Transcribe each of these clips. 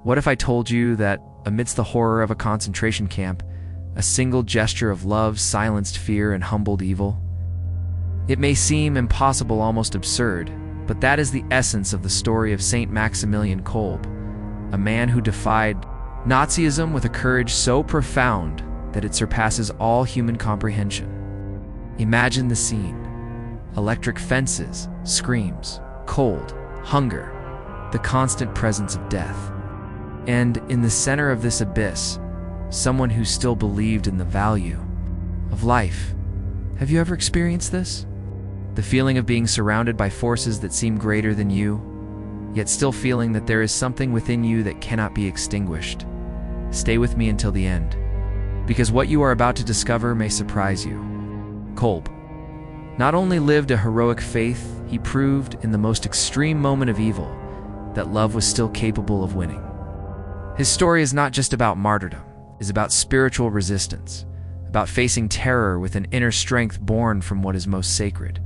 What if I told you that, amidst the horror of a concentration camp, a single gesture of love silenced fear and humbled evil? It may seem impossible, almost absurd, but that is the essence of the story of Saint Maximilian Kolbe, a man who defied Nazism with a courage so profound that it surpasses all human comprehension. Imagine the scene: electric fences, screams, cold, hunger, the constant presence of death. And in the center of this abyss, someone who still believed in the value of life. Have you ever experienced this? The feeling of being surrounded by forces that seem greater than you, yet still feeling that there is something within you that cannot be extinguished. Stay with me until the end, because what you are about to discover may surprise you. Kolbe not only lived a heroic faith, he proved in the most extreme moment of evil that love was still capable of winning. His story is not just about martyrdom, it is about spiritual resistance, about facing terror with an inner strength born from what is most sacred.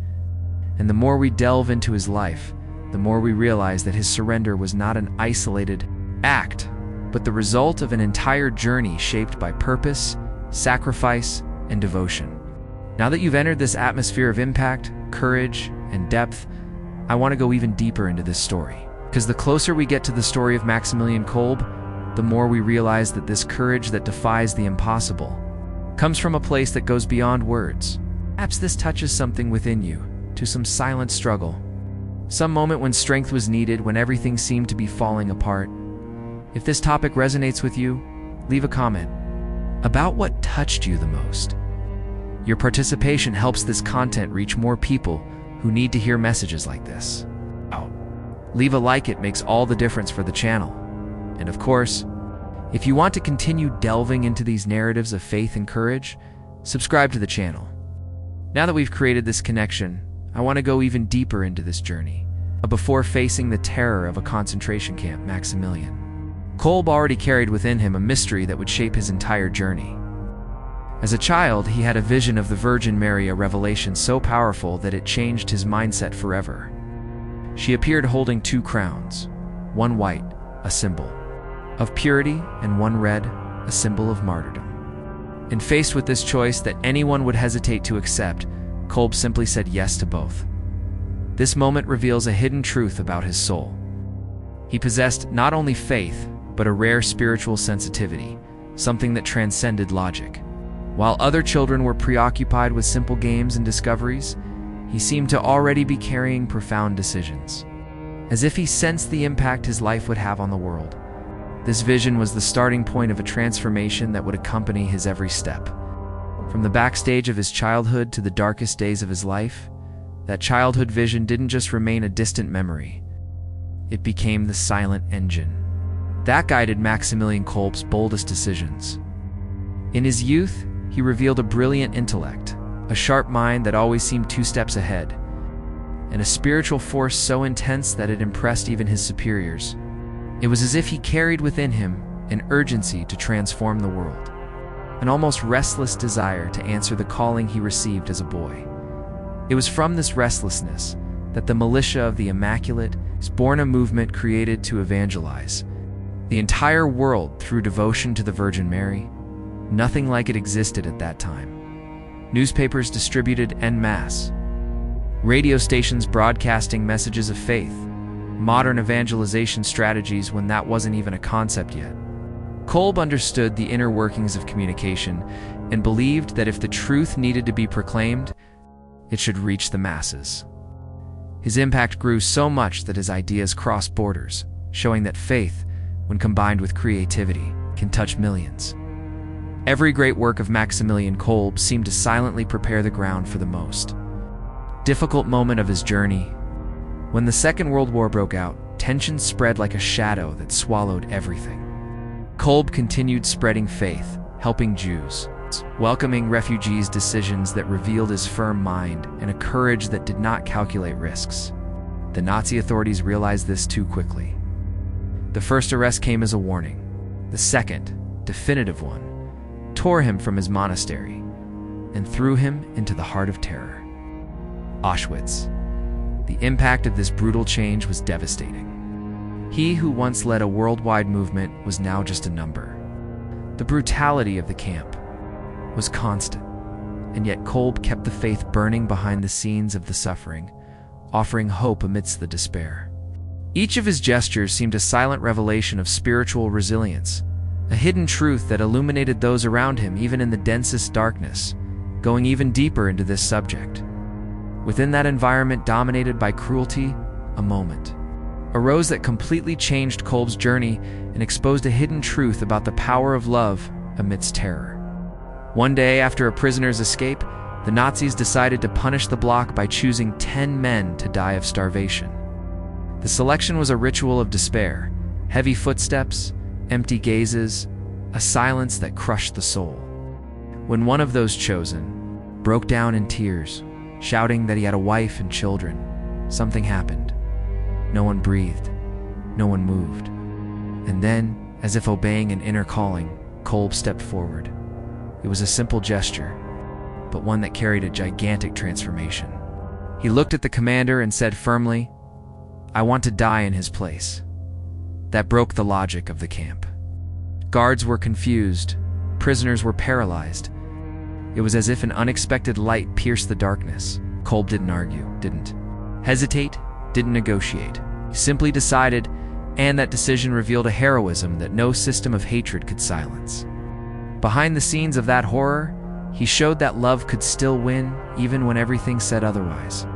And the more we delve into his life, the more we realize that his surrender was not an isolated act, but the result of an entire journey shaped by purpose, sacrifice, and devotion. Now that you've entered this atmosphere of impact, courage, and depth, I want to go even deeper into this story. Because the closer we get to the story of Maximilian Kolbe, the more we realize that this courage that defies the impossible comes from a place that goes beyond words. Perhaps this touches something within you, to some silent struggle, some moment when strength was needed, when everything seemed to be falling apart. If this topic resonates with you, leave a comment about what touched you the most. Your participation helps this content reach more people who need to hear messages like this. Leave a like, it makes all the difference for the channel. And of course, if you want to continue delving into these narratives of faith and courage, subscribe to the channel. Now that we've created this connection, I want to go even deeper into this journey. Before facing the terror of a concentration camp, Maximilian Kolbe already carried within him a mystery that would shape his entire journey. As a child, he had a vision of the Virgin Mary, a revelation so powerful that it changed his mindset forever. She appeared holding two crowns, one white, a symbol of purity, and one red, a symbol of martyrdom. And faced with this choice that anyone would hesitate to accept, Kolbe simply said yes to both. This moment reveals a hidden truth about his soul. He possessed not only faith, but a rare spiritual sensitivity, something that transcended logic. While other children were preoccupied with simple games and discoveries, he seemed to already be carrying profound decisions, as if he sensed the impact his life would have on the world. This vision was the starting point of a transformation that would accompany his every step. From the backstage of his childhood to the darkest days of his life, that childhood vision didn't just remain a distant memory. It became the silent engine that guided Maximilian Kolbe's boldest decisions. In his youth, he revealed a brilliant intellect, a sharp mind that always seemed 2 steps ahead, and a spiritual force so intense that it impressed even his superiors. It was as if he carried within him an urgency to transform the world, an almost restless desire to answer the calling he received as a boy. It was from this restlessness that the militia of the Immaculate was born, a movement created to evangelize the entire world through devotion to the Virgin Mary. Nothing like it existed at that time. Newspapers distributed en masse, radio stations broadcasting messages of faith, modern evangelization strategies when that wasn't even a concept yet. Kolbe understood the inner workings of communication and believed that if the truth needed to be proclaimed, it should reach the masses. His impact grew so much that his ideas crossed borders, showing that faith, when combined with creativity, can touch millions. Every great work of Maximilian Kolbe seemed to silently prepare the ground for the most difficult moment of his journey. When the Second World War broke out, tensions spread like a shadow that swallowed everything. Kolbe continued spreading faith, helping Jews, welcoming refugees, decisions that revealed his firm mind and a courage that did not calculate risks. The Nazi authorities realized this too quickly. The first arrest came as a warning. The second, definitive one, tore him from his monastery and threw him into the heart of terror. Auschwitz. The impact of this brutal change was devastating. He who once led a worldwide movement was now just a number. The brutality of the camp was constant, and yet Kolbe kept the faith burning behind the scenes of the suffering, offering hope amidst the despair. Each of his gestures seemed a silent revelation of spiritual resilience, a hidden truth that illuminated those around him even in the densest darkness, going even deeper into this subject. Within that environment dominated by cruelty, a moment arose that completely changed Kolbe's journey and exposed a hidden truth about the power of love amidst terror. One day, after a prisoner's escape, the Nazis decided to punish the bloc by choosing 10 men to die of starvation. The selection was a ritual of despair, heavy footsteps, empty gazes, a silence that crushed the soul. When one of those chosen broke down in tears, shouting that he had a wife and children, something happened. No one breathed, no one moved. And then, as if obeying an inner calling, Kolbe stepped forward. It was a simple gesture, but one that carried a gigantic transformation. He looked at the commander and said firmly, "I want to die in his place." That broke the logic of the camp. Guards were confused, prisoners were paralyzed. It was as if an unexpected light pierced the darkness. Kolbe didn't argue, didn't hesitate, didn't negotiate. He simply decided, and that decision revealed a heroism that no system of hatred could silence. Behind the scenes of that horror, he showed that love could still win, even when everything said otherwise.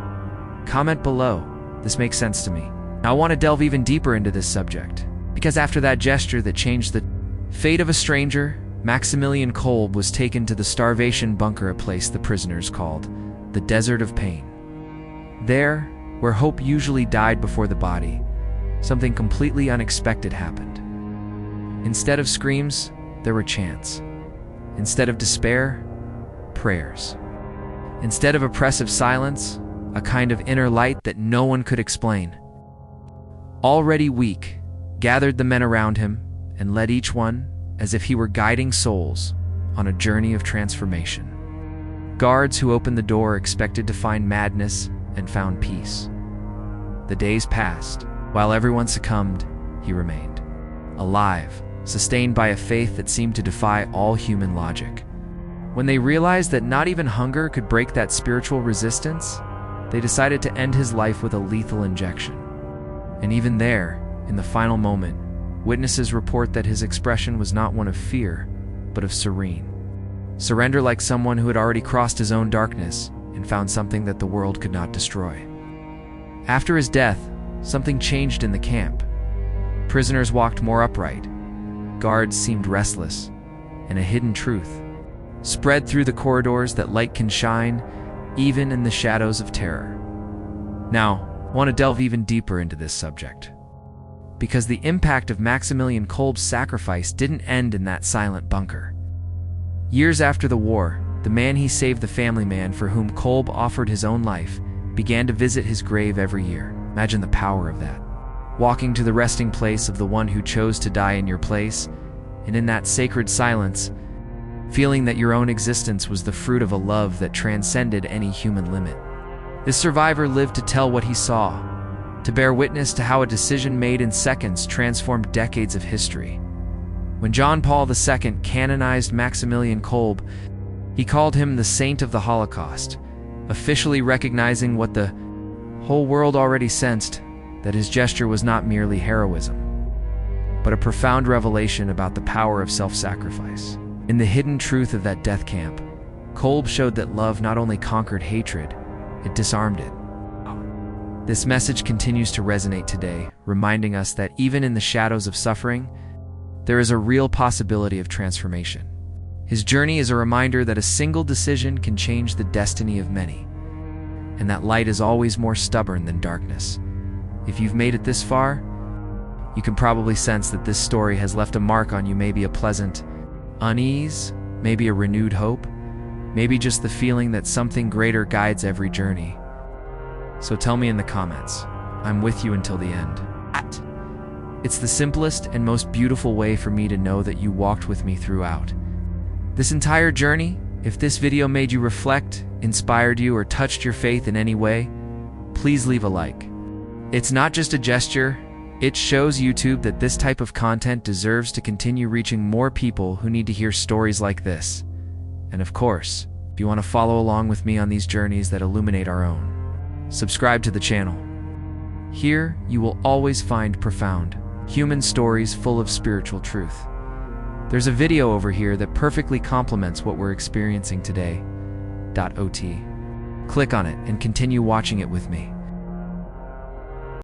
Comment below. This makes sense to me. Now I want to delve even deeper into this subject, because after that gesture that changed the fate of a stranger, Maximilian Kolbe was taken to the starvation bunker, a place the prisoners called the Desert of Pain. There, where hope usually died before the body, something completely unexpected happened. Instead of screams, there were chants. Instead of despair, prayers. Instead of oppressive silence, a kind of inner light that no one could explain. Already weak, gathered the men around him and led each one, as if he were guiding souls, on a journey of transformation. Guards who opened the door expected to find madness and found peace. The days passed. While everyone succumbed, he remained. Alive, sustained by a faith that seemed to defy all human logic. When they realized that not even hunger could break that spiritual resistance, they decided to end his life with a lethal injection. And even there, in the final moment, witnesses report that his expression was not one of fear, but of serene surrender, like someone who had already crossed his own darkness and found something that the world could not destroy. After his death, something changed in the camp. Prisoners walked more upright. Guards seemed restless, and a hidden truth spread through the corridors that light can shine even in the shadows of terror. Now, I want to delve even deeper into this subject, because the impact of Maximilian Kolbe's sacrifice didn't end in that silent bunker. Years after the war, the man he saved, the family man for whom Kolbe offered his own life, began to visit his grave every year. Imagine the power of that. Walking to the resting place of the one who chose to die in your place, and in that sacred silence, feeling that your own existence was the fruit of a love that transcended any human limit. This survivor lived to tell what he saw, to bear witness to how a decision made in seconds transformed decades of history. When John Paul II canonized Maximilian Kolbe, he called him the saint of the Holocaust, officially recognizing what the whole world already sensed, that his gesture was not merely heroism, but a profound revelation about the power of self-sacrifice. In the hidden truth of that death camp, Kolbe showed that love not only conquered hatred, it disarmed it. This message continues to resonate today, reminding us that even in the shadows of suffering, there is a real possibility of transformation. His journey is a reminder that a single decision can change the destiny of many, and that light is always more stubborn than darkness. If you've made it this far, you can probably sense that this story has left a mark on you, maybe a pleasant unease, maybe a renewed hope, maybe just the feeling that something greater guides every journey. So tell me in the comments. I'm with you until the end. It's the simplest and most beautiful way for me to know that you walked with me throughout this entire journey. If this video made you reflect, inspired you, or touched your faith in any way, please leave a like. It's not just a gesture, It shows YouTube that this type of content deserves to continue reaching more people who need to hear stories like this. And of course, if you want to follow along with me on these journeys that illuminate our own, subscribe to the channel. Here, you will always find profound, human stories full of spiritual truth. There's a video over here that perfectly complements what we're experiencing today. Click on it and continue watching it with me.